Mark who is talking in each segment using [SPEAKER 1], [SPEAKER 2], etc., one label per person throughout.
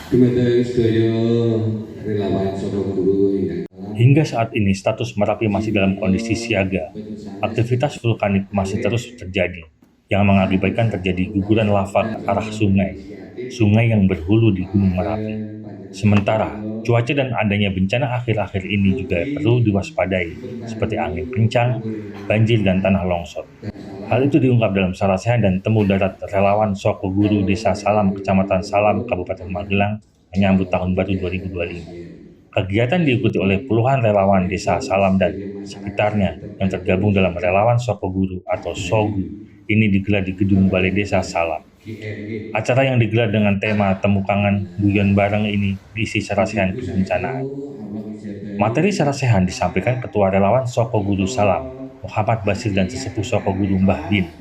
[SPEAKER 1] Dumateng sedaya relawan saka guru ingkang
[SPEAKER 2] Hingga saat ini status Merapi masih dalam kondisi siaga. Aktivitas vulkanik masih terus terjadi, yang mengakibatkan terjadi guguran lava ke arah sungai yang berhulu di Gunung Merapi. Sementara, cuaca dan adanya bencana akhir-akhir ini juga perlu diwaspadai, seperti angin kencang, banjir, dan tanah longsor. Hal itu diungkap dalam sarasehan dan temu darat relawan Soko Guru Desa Salam, Kecamatan Salam, Kabupaten Magelang, menyambut Tahun Baru 2025. Kegiatan diikuti oleh puluhan relawan Desa Salam dan sekitarnya yang tergabung dalam Relawan Soko Guru atau SOGU. Ini digelar di Gedung Balai Desa Salam. Acara yang digelar dengan tema Temu Kangen Guyon Bareng ini diisi sarasehan kebencanaan. Materi sarasehan disampaikan Ketua Relawan Soko Guru Salam, Muhammad Basir, dan Sesepuh Soko Guru Mbah Bin.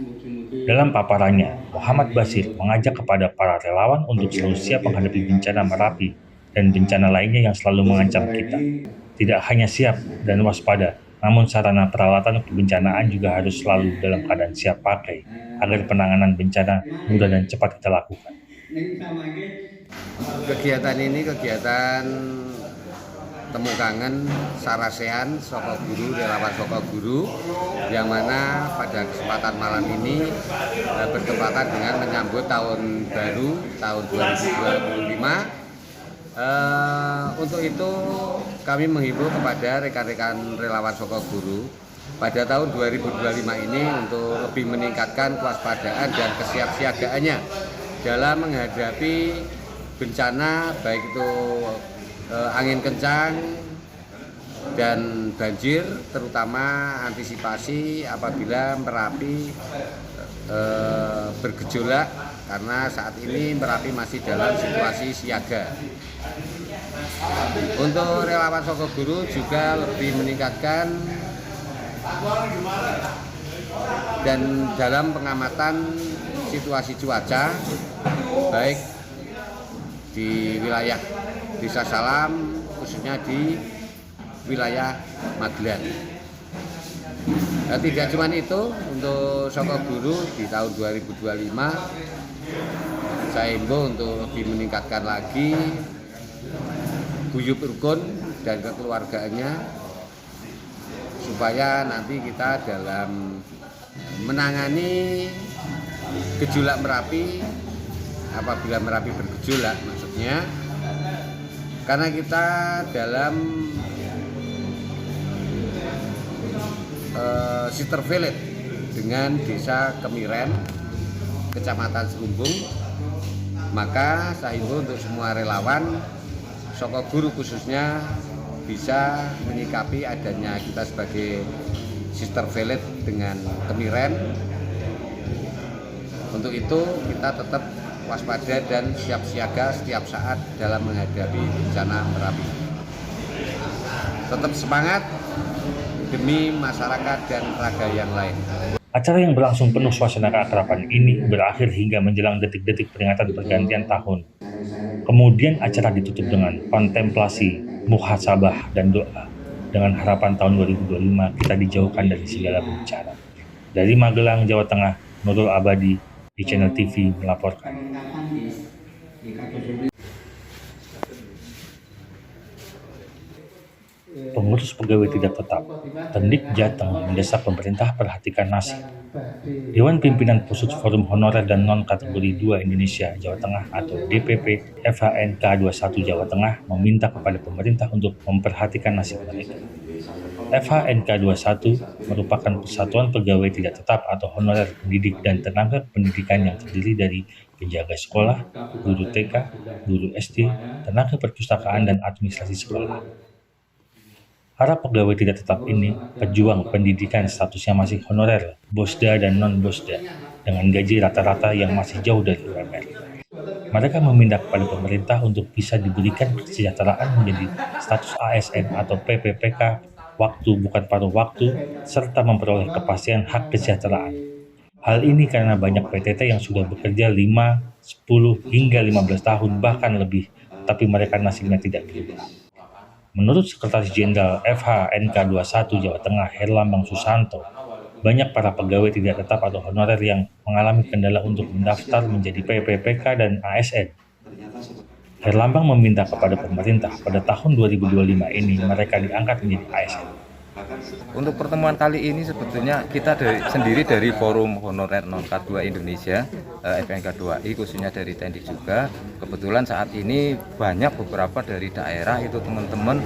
[SPEAKER 2] Dalam paparannya, Muhammad Basir mengajak kepada para relawan untuk selalu siap menghadapi bencana Merapi dan bencana lainnya yang selalu mengancam kita. Tidak hanya siap dan waspada, namun sarana peralatan kebencanaan juga harus selalu dalam keadaan siap pakai, agar penanganan bencana mudah dan cepat kita lakukan.
[SPEAKER 3] Kegiatan ini kegiatan temu kangen sarasehan Soko Guru, relawan Soko Guru, yang mana pada kesempatan malam ini bertepatan dengan menyambut tahun baru tahun 2025. Untuk itu kami menghimbau kepada rekan-rekan relawan Soko Guru pada tahun 2025 ini untuk lebih meningkatkan kewaspadaan dan kesiapsiagaannya dalam menghadapi bencana, baik itu angin kencang dan banjir, terutama antisipasi apabila Merapi bergejolak, karena saat ini Merapi masih dalam situasi siaga. Untuk relawan Soko Guru juga lebih meningkatkan dan dalam pengamatan situasi cuaca, baik di wilayah Desa Salam, khususnya di wilayah Magelang. Tidak cuma itu, untuk Soko Guru di tahun 2025 saya himbau untuk lebih meningkatkan lagi guyub rukun dan kekeluargaannya, supaya nanti kita dalam menangani gejolak Merapi, apabila Merapi bergejolak maksudnya, karena kita dalam sister village dengan Desa Kemiren, Kecamatan Serumbung, maka saya himbau untuk semua relawan Soko Guru khususnya bisa menyikapi adanya kita sebagai sister village dengan Kemiren. Untuk itu kita tetap waspada dan siap siaga setiap saat dalam menghadapi bencana Merapi. Tetap semangat demi masyarakat dan raga yang lain.
[SPEAKER 2] Acara yang berlangsung penuh suasana keakraban ini berakhir hingga menjelang detik-detik peringatan pergantian tahun. Kemudian acara ditutup dengan kontemplasi, muhasabah, dan doa, dengan harapan tahun 2025 kita dijauhkan dari segala bencana. Dari Magelang, Jawa Tengah, Nurul Abadi di Channel TV melaporkan. Pengurus pegawai tidak tetap, Tendik Jateng mendesak pemerintah perhatikan nasib. Dewan Pimpinan Pusat Forum Honorer dan Non-Kategori 2 Indonesia Jawa Tengah atau DPP FHNK 21 Jawa Tengah meminta kepada pemerintah untuk memperhatikan nasib mereka. FHNK 21 merupakan persatuan pegawai tidak tetap atau honorer pendidik dan tenaga pendidikan yang terdiri dari penjaga sekolah, guru TK, guru SD, tenaga perpustakaan, dan administrasi sekolah. Para pegawai tidak tetap ini pejuang pendidikan statusnya masih honorer, bosda dan non-bosda, dengan gaji rata-rata yang masih jauh dari UMR. Mereka meminta kepada pemerintah untuk bisa diberikan kesejahteraan menjadi status ASN atau PPPK, waktu bukan paruh waktu, serta memperoleh kepastian hak kesejahteraan. Hal ini karena banyak PTT yang sudah bekerja 5, 10, hingga 15 tahun bahkan lebih, tapi mereka nasibnya tidak berubah. Menurut Sekretaris Jenderal FHNK 21 Jawa Tengah Herlambang Susanto, banyak para pegawai tidak tetap atau honorer yang mengalami kendala untuk mendaftar menjadi PPPK dan ASN. Herlambang meminta kepada pemerintah pada tahun 2025 ini mereka diangkat menjadi ASN.
[SPEAKER 4] Untuk pertemuan kali ini sebetulnya kita sendiri dari Forum Honorer Non-K2 Indonesia, FNK2I khususnya dari Tendik juga. Kebetulan saat ini banyak beberapa dari daerah itu teman-teman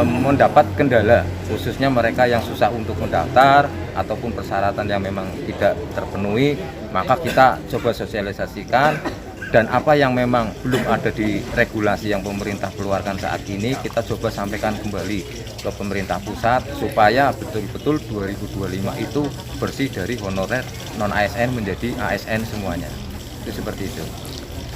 [SPEAKER 4] mendapat kendala, khususnya mereka yang susah untuk mendaftar ataupun persyaratan yang memang tidak terpenuhi, maka kita coba sosialisasikan. Dan apa yang memang belum ada di regulasi yang pemerintah keluarkan saat ini, kita coba sampaikan kembali ke pemerintah pusat supaya betul-betul 2025 itu bersih dari honorer non-ASN menjadi ASN semuanya. Itu seperti itu.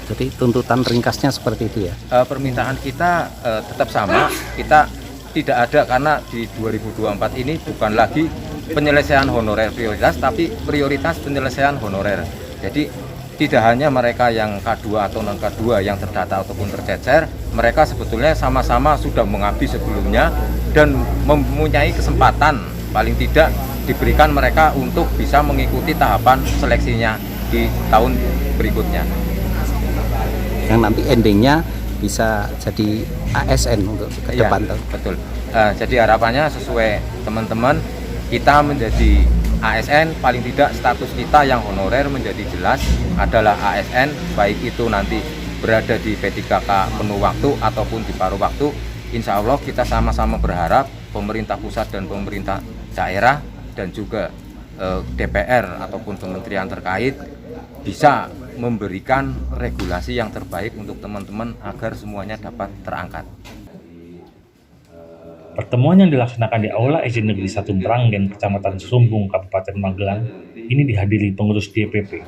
[SPEAKER 5] Jadi tuntutan ringkasnya seperti itu ya?
[SPEAKER 4] Permintaan kita tetap sama, kita tidak ada karena di 2024 ini bukan lagi penyelesaian honorer prioritas, tapi prioritas penyelesaian honorer. Jadi tidak hanya mereka yang K2 atau non-K2 yang terdata ataupun tercecer, mereka sebetulnya sama-sama sudah mengabdi sebelumnya dan mempunyai kesempatan paling tidak diberikan mereka untuk bisa mengikuti tahapan seleksinya di tahun berikutnya. Yang
[SPEAKER 5] nanti endingnya bisa jadi ASN untuk ke depan.
[SPEAKER 4] Ya, betul. Jadi harapannya sesuai teman-teman, kita menjadi ASN, paling tidak status kita yang honorer menjadi jelas adalah ASN, baik itu nanti berada di P3K penuh waktu ataupun di paruh waktu. Insya Allah kita sama-sama berharap pemerintah pusat dan pemerintah daerah dan juga DPR ataupun kementerian terkait bisa memberikan regulasi yang terbaik untuk teman-teman agar semuanya dapat terangkat.
[SPEAKER 2] Pertemuan yang dilaksanakan di Aula SD Negeri 1 Meranggen, Kecamatan Serumbung, Kabupaten Magelang, ini dihadiri pengurus DPP,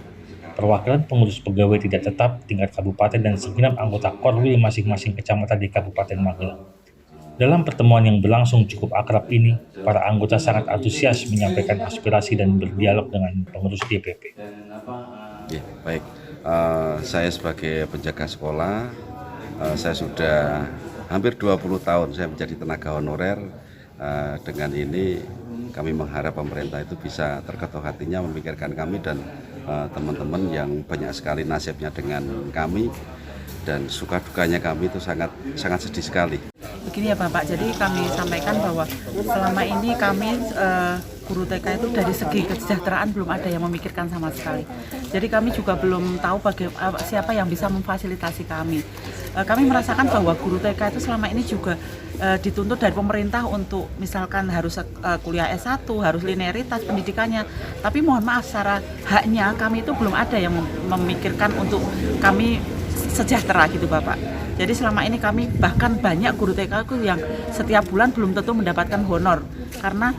[SPEAKER 2] perwakilan pengurus pegawai tidak tetap tingkat kabupaten dan segenap anggota Korwil masing-masing kecamatan di Kabupaten Magelang. Dalam pertemuan yang berlangsung cukup akrab ini, para anggota sangat antusias menyampaikan aspirasi dan berdialog dengan pengurus DPP.
[SPEAKER 6] Ya, baik. Saya sebagai penjaga sekolah, saya sudah hampir 20 tahun saya menjadi tenaga honorer. Dengan ini kami mengharap pemerintah itu bisa terketuk hatinya memikirkan kami dan teman-teman yang banyak sekali nasibnya dengan kami, dan suka dukanya kami itu sangat sedih sekali.
[SPEAKER 7] Begini ya Bapak, jadi kami sampaikan bahwa selama ini kami guru TK itu dari segi kesejahteraan belum ada yang memikirkan sama sekali. Jadi kami juga belum tahu siapa yang bisa memfasilitasi kami. Kami merasakan bahwa guru TK itu selama ini juga dituntut dari pemerintah untuk misalkan harus kuliah S1, harus linearitas pendidikannya. Tapi mohon maaf, secara haknya kami itu belum ada yang memikirkan untuk kami sejahtera gitu Bapak. Jadi selama ini kami bahkan banyak guru TK yang setiap bulan belum tentu mendapatkan honor karena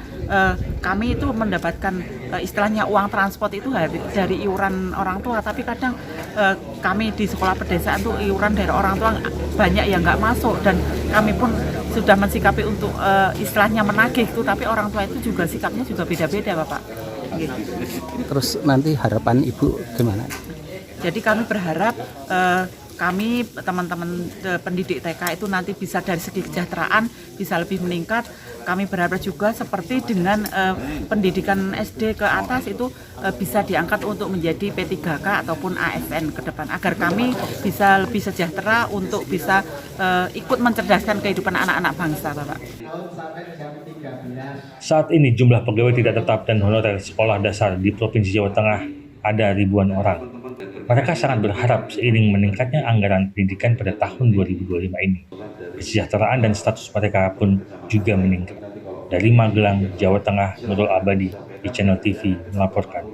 [SPEAKER 7] kami itu mendapatkan istilahnya uang transport itu dari iuran orang tua, tapi kadang kami di sekolah pedesaan tuh iuran dari orang tua banyak yang nggak masuk, dan kami pun sudah mensikapi untuk istilahnya menagih itu, tapi orang tua itu juga sikapnya juga beda-beda Bapak. Gitu.
[SPEAKER 5] Terus nanti harapan Ibu gimana?
[SPEAKER 7] Jadi kami berharap kami teman-teman pendidik TK itu nanti bisa dari segi kesejahteraan bisa lebih meningkat. Kami berharap juga seperti dengan pendidikan SD ke atas itu bisa diangkat untuk menjadi P3K ataupun ASN ke depan, agar kami bisa lebih sejahtera untuk bisa ikut mencerdaskan kehidupan anak-anak bangsa, Bapak.
[SPEAKER 2] Saat ini jumlah pegawai tidak tetap dan honorer sekolah dasar di Provinsi Jawa Tengah ada ribuan orang. Mereka sangat berharap seiring meningkatnya anggaran pendidikan pada tahun 2025 ini, kesejahteraan dan status mereka pun juga meningkat. Dari Magelang, Jawa Tengah, Nurul Abadi di Channel TV melaporkan.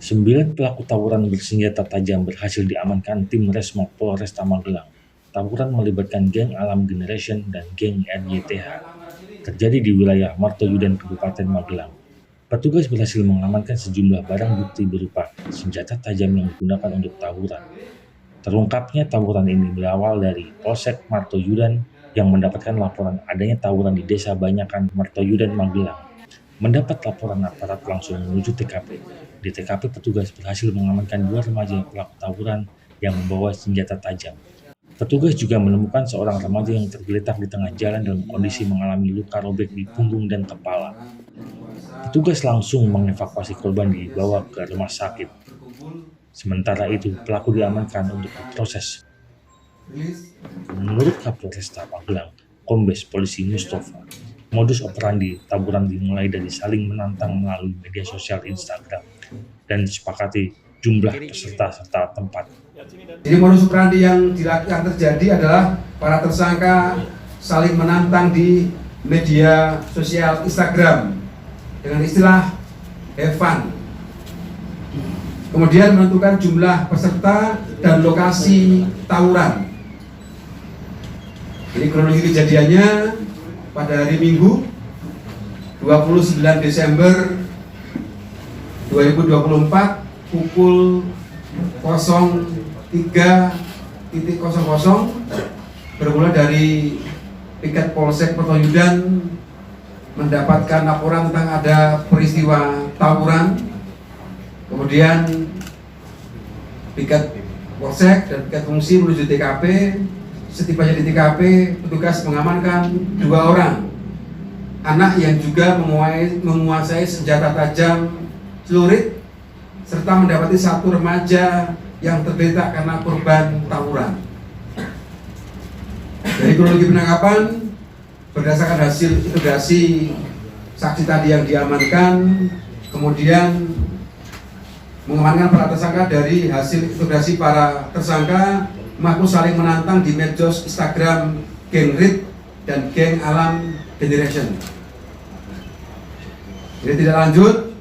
[SPEAKER 2] 9 pelaku tawuran bersenjata tajam berhasil diamankan tim Resmob Polresta Magelang. Tawuran melibatkan geng Alam Generation dan geng RYTH. Terjadi di wilayah Martoyudan, Kabupaten Magelang. Petugas berhasil mengamankan sejumlah barang bukti berupa senjata tajam yang digunakan untuk tawuran. Terungkapnya tawuran ini berawal dari Polsek Martoyudan yang mendapatkan laporan adanya tawuran di Desa Banyakan, Martoyudan, Magelang. Mendapat laporan, aparat langsung menuju TKP. Di TKP petugas berhasil mengamankan 2 remaja pelaku tawuran yang membawa senjata tajam. Petugas juga menemukan seorang remaja yang tergeletak di tengah jalan dalam kondisi mengalami luka robek di punggung dan kepala. Petugas langsung mengevakuasi korban dibawa ke rumah sakit. Sementara itu, pelaku diamankan untuk diproses. Menurut Kapolresta Magelang, Kombes Polisi Mustafa, modus operandi tawuran dimulai dari saling menantang melalui media sosial Instagram dan disepakati jumlah peserta serta tempat.
[SPEAKER 8] Jadi modus operandi yang terjadi adalah para tersangka saling menantang di media sosial Instagram dengan istilah have fun. Kemudian menentukan jumlah peserta dan lokasi tawuran. Jadi kronologi kejadiannya pada hari Minggu 29 Desember 2024 pukul 03.00 bermula dari piket Polsek Pertoyudan mendapatkan laporan tentang ada peristiwa tawuran. Kemudian piket Polsek dan piket fungsi menuju TKP. Setibanya di TKP, petugas mengamankan 2 orang anak yang juga menguasai senjata tajam celurit serta mendapati 1 remaja yang tergeletak karena korban tawuran. Dari kronologi penangkapan, berdasarkan hasil integrasi saksi tadi yang diamankan, kemudian mengamankan para tersangka dari hasil integrasi para tersangka mengaku saling menantang di medsos Instagram Geng Rit dan Geng Alam Generation. Jadi tidak lanjut,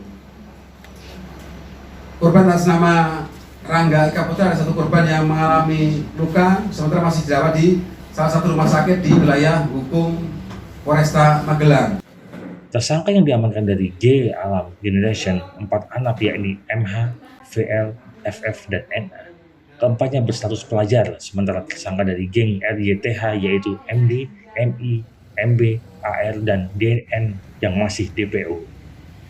[SPEAKER 8] korban atas nama Rangga Eka Putra, ada 1 korban yang mengalami luka, sementara masih dirawat di salah satu rumah sakit di wilayah hukum Polresta Magelang.
[SPEAKER 2] Tersangka yang diamankan dari G Alam Generation 4 anak yakni MH, VL, FF, dan NA. Keempatnya berstatus pelajar, sementara tersangka dari geng RYTH yaitu MD, MI, MB, AR, dan DN yang masih DPO.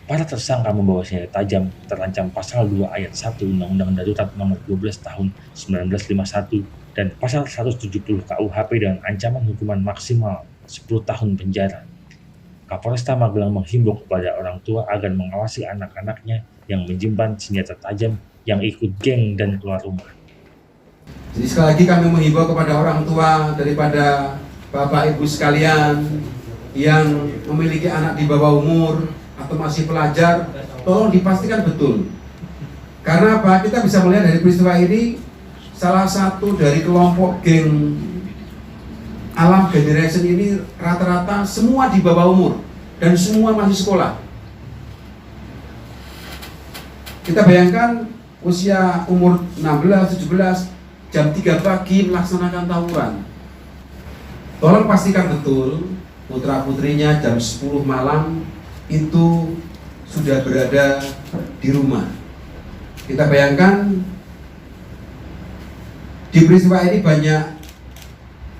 [SPEAKER 2] Para tersangka membawa senjata tajam terancam pasal 2 ayat 1 Undang-Undang Darurat Nomor 12 Tahun 1951 dan pasal 170 KUHP dengan ancaman hukuman maksimal 10 tahun penjara. Kapolresta Magelang menghimbau kepada orang tua agar mengawasi anak-anaknya yang menyimpan senjata tajam yang ikut geng dan keluar rumah.
[SPEAKER 8] Jadi sekali lagi kami menghimbau kepada orang tua daripada Bapak Ibu sekalian yang memiliki anak di bawah umur atau masih pelajar, tolong dipastikan betul. Karena apa? Kita bisa melihat dari peristiwa ini, salah satu dari kelompok geng Alam Generation ini rata-rata semua di bawah umur dan semua masih sekolah. Kita bayangkan usia umur 16, 17, jam 3 pagi melaksanakan tawuran. Tolong pastikan betul putra-putrinya jam 10 malam itu sudah berada di rumah. Kita bayangkan di peristiwa ini banyak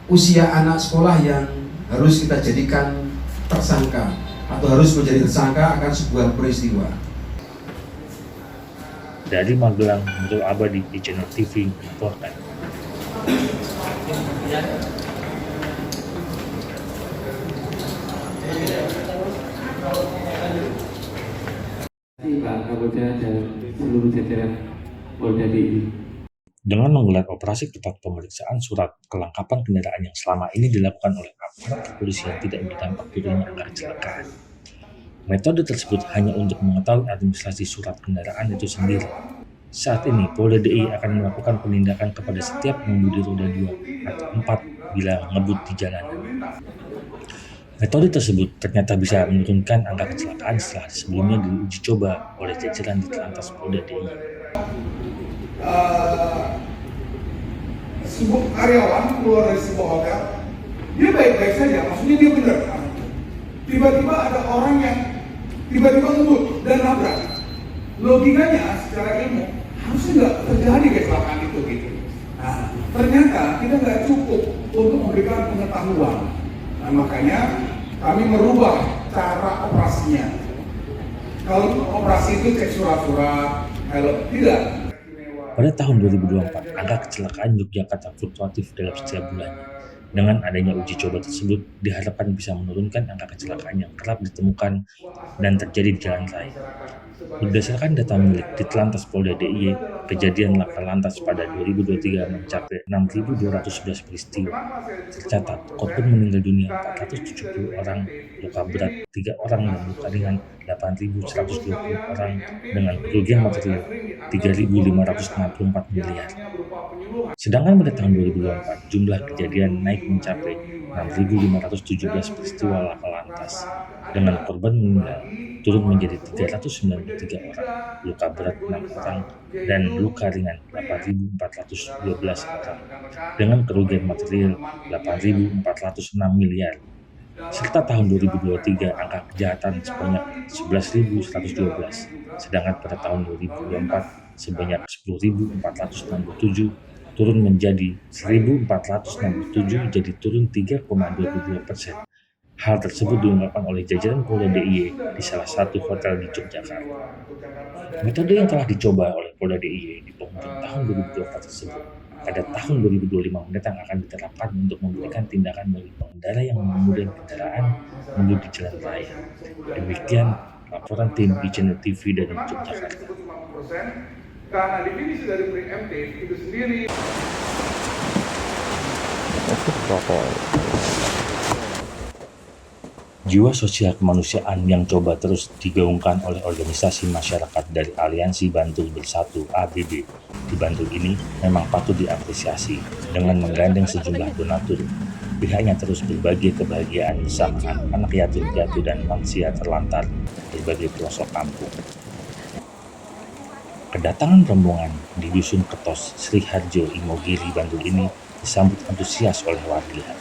[SPEAKER 8] usia anak sekolah yang harus kita jadikan tersangka atau harus menjadi tersangka akan sebuah peristiwa.
[SPEAKER 2] Dari Magelang, Nurul Abadi di Channel TV melaporkan.
[SPEAKER 9] Pak Kapolda dan seluruh jajaran Polda DI.
[SPEAKER 2] Dengan menggelar operasi ketat pemeriksaan surat kelengkapan kendaraan yang selama ini dilakukan oleh aparat kepolisian tidak berdampak turunnya angka kecelakaan. Metode tersebut hanya untuk mengetahui administrasi surat kendaraan itu sendiri. Saat ini, Polda DI akan melakukan penindakan kepada setiap pengemudi roda 2 atau 4 bila ngebut di jalanan. Metode tersebut ternyata bisa menurunkan angka kecelakaan setelah sebelumnya diuji coba oleh jajaran di Telantas Polda DI.
[SPEAKER 10] Sebuah karyawan keluar dari sebuah hotel, dia baik-baik saja, maksudnya dia benar. Tiba-tiba ada orang yang tiba-tiba ngebut dan nabrak. Logikanya secara ilmu harusnya nggak terjadi kecelakaan itu gitu. Nah, ternyata kita nggak cukup untuk memberikan pengetahuan. Nah, makanya kami merubah cara operasinya. Kalau operasi itu cek surat-surat, kalau tidak
[SPEAKER 2] Pada tahun 2024, angka kecelakaan Yogyakarta fluktuatif dalam setiap bulannya. Dengan adanya uji coba tersebut, diharapkan bisa menurunkan angka kecelakaan yang kerap ditemukan dan terjadi di jalan raya. Berdasarkan data milik Ditlantas Polda DIY, kejadian laka lantas pada 2023 mencapai 6.211 peristiwa. Tercatat, korban meninggal dunia 470 orang, luka berat 3 orang, dan luka ringan 8.120 orang dengan kerugian material 3.564 miliar. Sedangkan pada tahun 2024, jumlah kejadian naik mencapai 6.517 peristiwa laka lantas, dengan korban meninggal turun menjadi 393 orang, luka berat 6 orang, dan luka ringan 8.412 orang, dengan kerugian material 8.406 miliar. Serta tahun 2023 angka kejahatan sebanyak 11.112, sedangkan pada tahun 2024 sebanyak 10.467 turun menjadi 1.467, jadi turun 3,22%. Hal tersebut diungkapkan oleh jajaran Polda DIY di salah satu hotel di Yogyakarta. Metode yang telah dicoba oleh Polda DIY di penghujung tahun 2024 tersebut pada tahun 2025 mendatang akan diterapkan untuk memberikan tindakan bagi pengendara yang mengemudi kendaraan mengemudi di jalan raya. Demikian laporan tim Channel TV dari Yogyakarta.
[SPEAKER 10] Karena definisi dari preemptif itu sendiri.
[SPEAKER 2] Jiwa sosial kemanusiaan yang coba terus digaungkan oleh organisasi masyarakat dari Aliansi Bantul Bersatu (ABB) di Bantul ini memang patut diapresiasi dengan menggandeng sejumlah donatur. Pihaknya terus berbagi kebahagiaan bersama anak-anak yatim piatu dan lansia terlantar di berbagai pelosok kampung. Kedatangan rombongan di Dusun Ketos, Sri Harjo, Imogiri, Bantul ini disambut antusias oleh warga.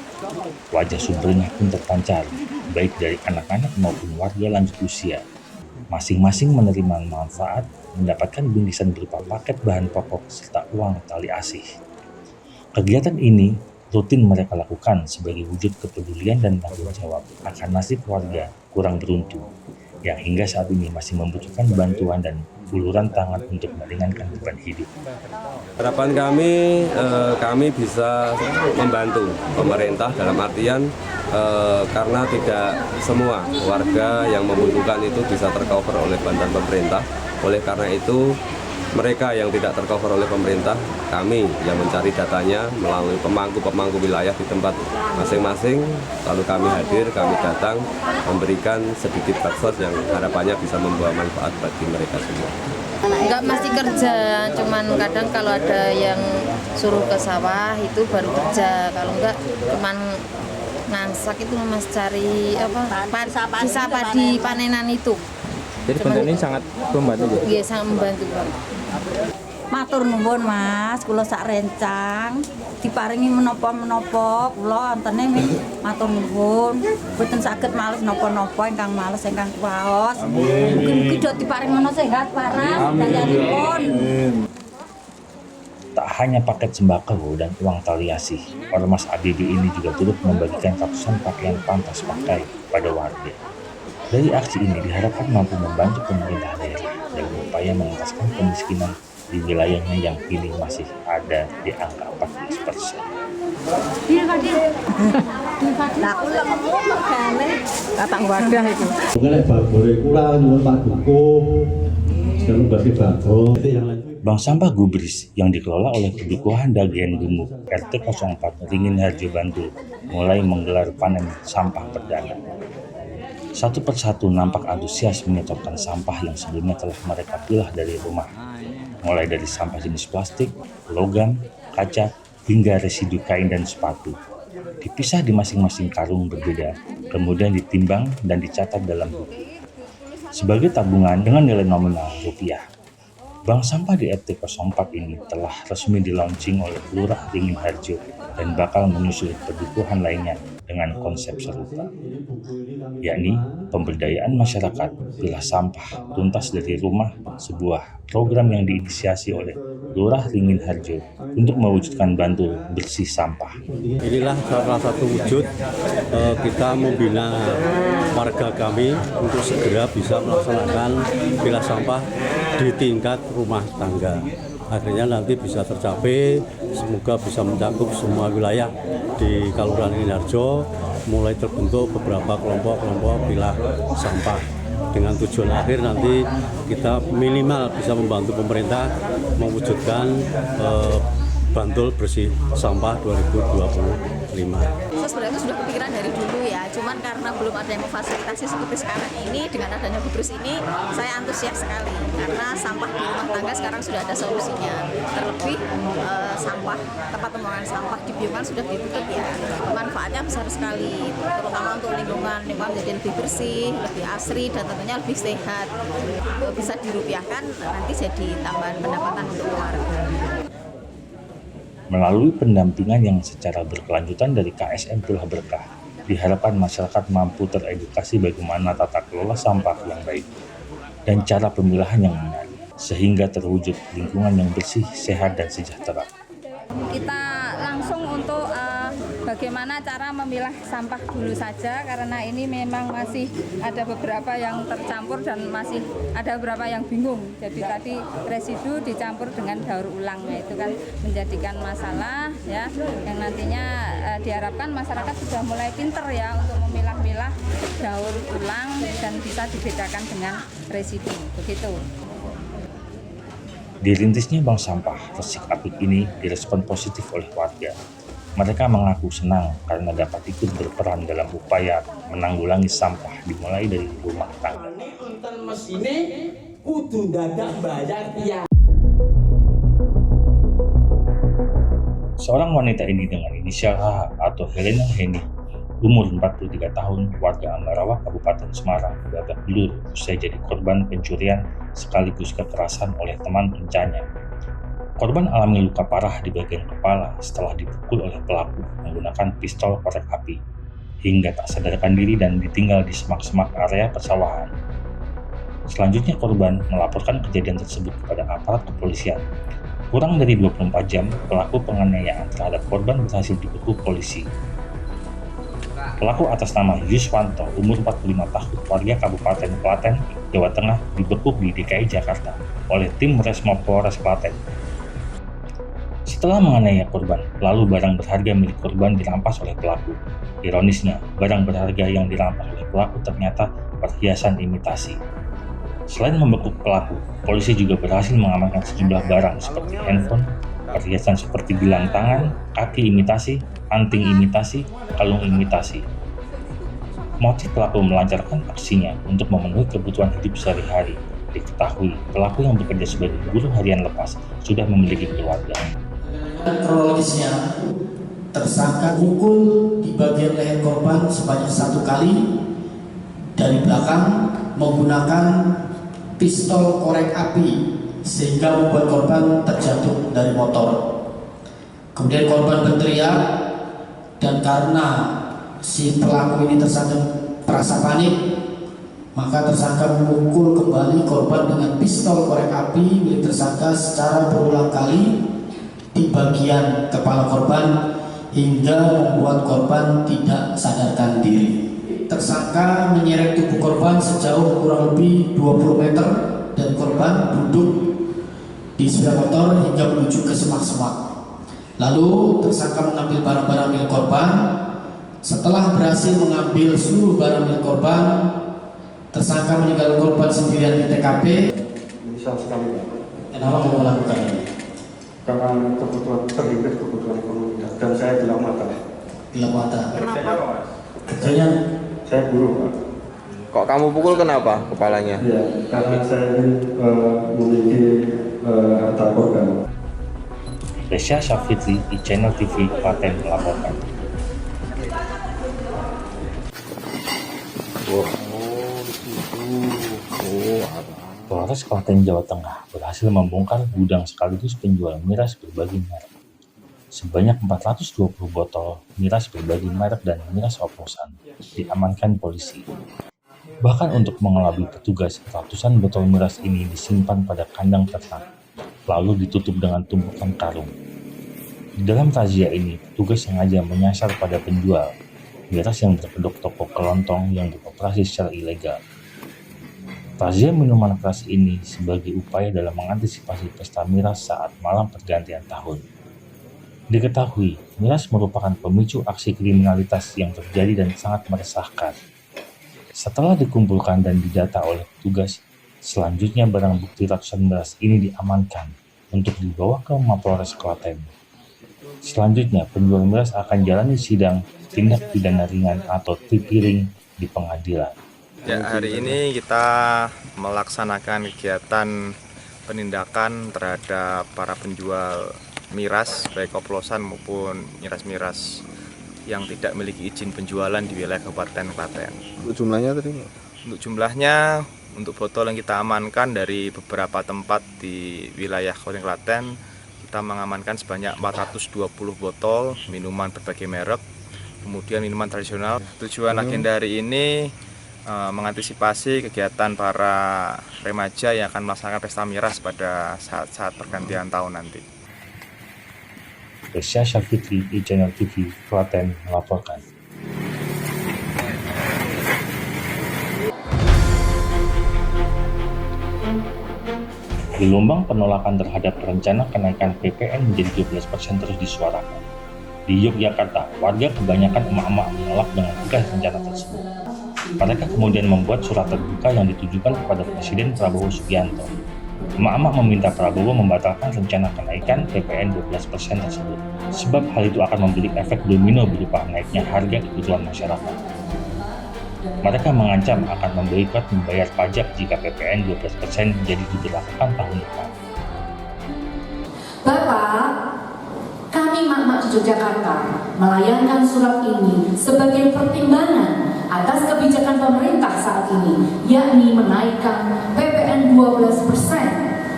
[SPEAKER 2] Wajah sumringah pun terpancar, baik dari anak-anak maupun warga lanjut usia. Masing-masing menerima manfaat, mendapatkan bingkisan berupa paket bahan pokok serta uang tali asih. Kegiatan ini rutin mereka lakukan sebagai wujud kepedulian dan tanggung jawab akan nasib warga kurang beruntung, yang hingga saat ini masih membutuhkan bantuan dan uluran tangan untuk meringankan beban hidup.
[SPEAKER 11] Harapan kami bisa membantu pemerintah dalam artian karena tidak semua warga yang membutuhkan itu bisa tercover oleh bantuan pemerintah. Oleh karena itu, mereka yang tidak tercover oleh pemerintah, kami yang mencari datanya melalui pemangku wilayah di tempat masing-masing, lalu kami hadir, kami datang, memberikan sedikit bansos yang harapannya bisa membawa manfaat bagi mereka semua.
[SPEAKER 12] Enggak mesti kerja, cuman kadang kalau ada yang suruh ke sawah itu baru kerja, kalau enggak cuman ngangsak itu mas cari sisa padi panenan itu.
[SPEAKER 5] Jadi bantuan ini sangat membantu.
[SPEAKER 12] Iya, sangat membantu Bang.
[SPEAKER 13] Matur nuwun Mas, kula sak rencang diparingi menapa-menapa kula antene matur nuwun. Boten saged males napa-napa ingkang males ingkang kuwaos. Mugi-mugi do diparing menawa sehat waras dayanipun.
[SPEAKER 2] Tak hanya paket sembako dan uang tali asih, Ormas ABB ini juga turut membagikan ratusan pakaian pantas pakai pada warga. Dari aksi ini diharapkan mampu membantu pemerintah daerah dalam upaya mengentaskan kemiskinan di wilayahnya yang kini masih ada di angka 14%.
[SPEAKER 13] Katang wadah itu.
[SPEAKER 2] Bank sampah gubris yang dikelola oleh Kedukuhan Dagen Gumuk RT 04 Ringin Harjo Bantul mulai menggelar panen sampah perdana. Satu persatu nampak antusias menyetorkan sampah yang sebelumnya telah mereka pilah dari rumah, mulai dari sampah jenis plastik, logam, kaca, hingga residu kain dan sepatu. Dipisah di masing-masing karung berbeda, kemudian ditimbang dan dicatat dalam buku. Sebagai tabungan dengan nilai nominal rupiah, Bank sampah di RT 04 ini telah resmi di-launching oleh Lurah Ringin Harjo dan bakal menyusul pedukuhan lainnya dengan konsep serupa, yakni pemberdayaan masyarakat pilah sampah tuntas dari rumah, sebuah program yang diinisiasi oleh Lurah Ringin Harjo untuk mewujudkan Bantul bersih sampah.
[SPEAKER 14] Inilah salah satu wujud kita membina warga kami untuk segera bisa melaksanakan pilah sampah di tingkat rumah tangga. akhirnya nanti bisa tercapai, semoga bisa mencakup semua wilayah di Kelurahan Ingin-Harjo, mulai terbentuk beberapa kelompok-kelompok pilah sampah dengan tujuan akhir nanti kita minimal bisa membantu pemerintah mewujudkan Bantul bersih sampah 2025.
[SPEAKER 12] Saya sebenarnya sudah kepikiran dari dulu ya, cuman karena belum ada yang memfasilitasi seperti sekarang ini, dengan adanya Gubrus ini saya antusias sekali karena sampah di rumah tangga sekarang sudah ada solusinya. Terlebih sampah, tempat pembuangan sampah di Bioman sudah ditutup ya, manfaatnya besar sekali, terutama untuk lingkungan menjadi lebih bersih, lebih asri, dan tentunya lebih sehat. Bisa dirupiahkan nanti jadi tambahan pendapatan untuk keluarga.
[SPEAKER 2] Melalui pendampingan yang secara berkelanjutan dari KSM Pilah Berkah, diharapkan masyarakat mampu teredukasi bagaimana tata kelola sampah yang baik dan cara pemilahan yang menarik, sehingga terwujud lingkungan yang bersih, sehat, dan sejahtera.
[SPEAKER 15] Kita langsung untuk bagaimana cara memilah sampah dulu saja, karena ini memang masih ada beberapa yang tercampur dan masih ada beberapa yang bingung. Jadi tadi residu dicampur dengan daur ulang, nah, itu kan menjadikan masalah ya, yang nantinya diharapkan masyarakat sudah mulai pinter ya untuk memilah-milah daur ulang dan bisa dibedakan dengan residu, begitu.
[SPEAKER 2] Dirintisnya bank sampah Resik Apik ini direspon positif oleh warga. Mereka mengaku senang karena dapat ikut berperan dalam upaya menanggulangi sampah dimulai dari rumah tangga. Seorang wanita ini dengan inisial H atau Helena Heni, umur 43 tahun, warga Ambarawa, Kabupaten Semarang, babak belur usai jadi korban pencurian sekaligus kekerasan oleh teman kencannya. Korban alami luka parah di bagian kepala setelah dipukul oleh pelaku menggunakan pistol korek api, hingga tak sadarkan diri dan ditinggal di semak-semak area persawahan. Selanjutnya korban melaporkan kejadian tersebut kepada aparat kepolisian. Kurang dari 24 jam, pelaku penganiayaan terhadap korban berhasil dibekuk polisi. Pelaku atas nama Yuswanto, umur 45 tahun, warga Kabupaten Klaten, Jawa Tengah, dibekuk di DKI Jakarta oleh tim Resmob Polres Klaten. Setelah menganiaya korban, lalu barang berharga milik korban dirampas oleh pelaku. Ironisnya, barang berharga yang dirampas oleh pelaku ternyata perhiasan imitasi. Selain membekuk pelaku, polisi juga berhasil mengamankan sejumlah barang seperti handphone, perhiasan seperti gelang tangan, kaki imitasi, anting imitasi, kalung imitasi. Motif pelaku melancarkan aksinya untuk memenuhi kebutuhan hidup sehari-hari. Diketahui, pelaku yang bekerja sebagai buruh harian lepas sudah memiliki keluarga.
[SPEAKER 16] Kronologisnya, tersangka pukul di bagian leher korban sebanyak 1 kali dari belakang menggunakan pistol korek api sehingga membuat korban terjatuh dari motor. Kemudian korban berteriak, dan karena si pelaku ini tersangka merasa panik, maka tersangka memukul kembali korban dengan pistol korek api milik tersangka secara berulang kali di bagian kepala korban hingga membuat korban tidak sadarkan diri. Tersangka menyeret tubuh korban sejauh kurang lebih 20 meter dan korban duduk di sepeda motor hingga menuju ke semak-semak. Lalu tersangka mengambil barang-barang milik korban. Setelah berhasil mengambil seluruh barang milik korban, tersangka meninggalkan korban sendirian di TKP.
[SPEAKER 17] Bisa sekali.
[SPEAKER 16] Kenapa kamu melakukan ini?
[SPEAKER 17] Karena kebutuhan terlibat kebutuhan ekonomi dan saya gelap mata.
[SPEAKER 16] Gelap mata.
[SPEAKER 17] Kenapa?
[SPEAKER 16] Kerjanya
[SPEAKER 17] saya buruh, Pak.
[SPEAKER 18] Kok kamu pukul kenapa kepalanya?
[SPEAKER 17] Iya, karena saya ini memiliki harta korban.
[SPEAKER 2] Resya Syafitri di Channel TV Klaten melaporkan. Polres Klaten, Jawa Tengah berhasil membongkar gudang sekaligus penjual miras berbagai merek. Sebanyak 420 botol miras berbagai merek dan miras oplosan diamankan polisi. Bahkan untuk mengelabui petugas, ratusan botol miras ini disimpan pada kandang ternak, lalu ditutup dengan tumpukan karung. Di dalam razia ini, petugas sengaja menyasar pada penjual miras yang berkedok toko kelontong yang beroperasi secara ilegal. Razia minuman keras ini sebagai upaya dalam mengantisipasi pesta miras saat malam pergantian tahun. Diketahui, miras merupakan pemicu aksi kriminalitas yang terjadi dan sangat meresahkan. Setelah dikumpulkan dan didata oleh petugas, selanjutnya barang bukti ratusan miras ini diamankan untuk dibawa ke Mapolres Klaten. Selanjutnya, penjual miras akan jalani sidang tindak pidana ringan atau tipiring di pengadilan.
[SPEAKER 19] Ya, hari ini kita melaksanakan kegiatan penindakan terhadap para penjual miras, baik oplosan maupun miras-miras yang tidak memiliki izin penjualan di wilayah Kabupaten Klaten.
[SPEAKER 18] Untuk jumlahnya tadi?
[SPEAKER 19] Untuk jumlahnya, untuk botol yang kita amankan dari beberapa tempat di wilayah Kabupaten Klaten, kita mengamankan sebanyak 420 botol minuman berbagai merek, kemudian minuman tradisional. Tujuan agenda hari ini mengantisipasi kegiatan para remaja yang akan melaksanakan pesta miras pada saat pergantian tahun nanti.
[SPEAKER 2] Resya Syafitri, Channel TV, Klaten melaporkan. Gelombang penolakan terhadap rencana kenaikan PPN menjadi 12% terus disuarakan. Di Yogyakarta, warga kebanyakan emak-emak menolak dengan tegas rencana tersebut. Mereka kemudian membuat surat terbuka yang ditujukan kepada Presiden Prabowo Subianto. Emak-emak meminta Prabowo membatalkan rencana kenaikan PPN 12% tersebut, sebab hal itu akan memberi efek domino berupa naiknya harga kebutuhan masyarakat. Mereka mengancam akan memboikot membayar pajak jika PPN 12% jadi diberlakukan tahun depan.
[SPEAKER 20] Bapak, kami emak-emak di Yogyakarta melayangkan surat ini sebagai pertimbangan atas kebijakan pemerintah saat ini, yakni menaikkan PPN 12%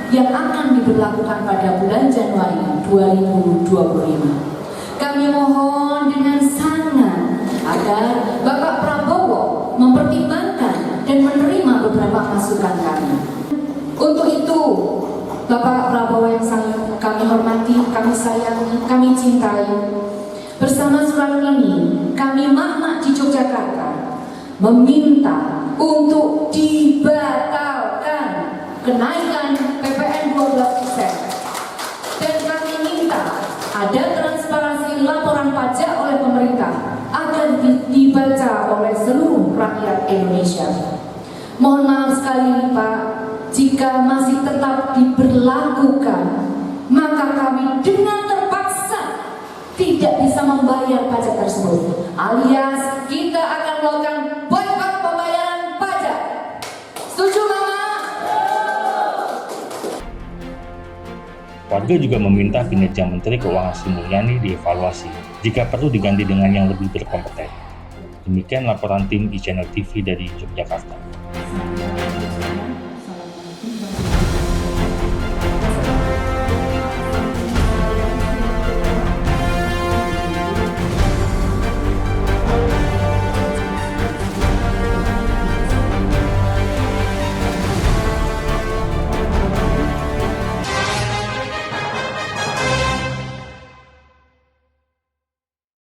[SPEAKER 20] yang akan diberlakukan pada bulan Januari 2025. Kami mohon dengan sangat agar Bapak Prabowo mempertimbangkan dan menerima beberapa masukan kami. Untuk itu, Bapak Prabowo yang sangat kami hormati, kami sayangi, kami cintai, bersama surat ini, kami emak-emak di Yogyakarta meminta untuk dibatalkan kenaikan PPN 12%. Dan kami minta ada transparansi laporan pajak oleh pemerintah agar dibaca oleh seluruh rakyat Indonesia. Mohon maaf sekali Pak, jika masih tetap diberlakukan, maka kami dengan terpaksa tidak bisa membayar pajak tersebut, alias kita akan melakukan boikot pembayaran pajak. Setuju Mama?
[SPEAKER 2] Warga juga meminta kinerja Menteri Keuangan Sri Mulyani dievaluasi jika perlu diganti dengan yang lebih berkompeten. Demikian laporan tim Channel TV dari Yogyakarta.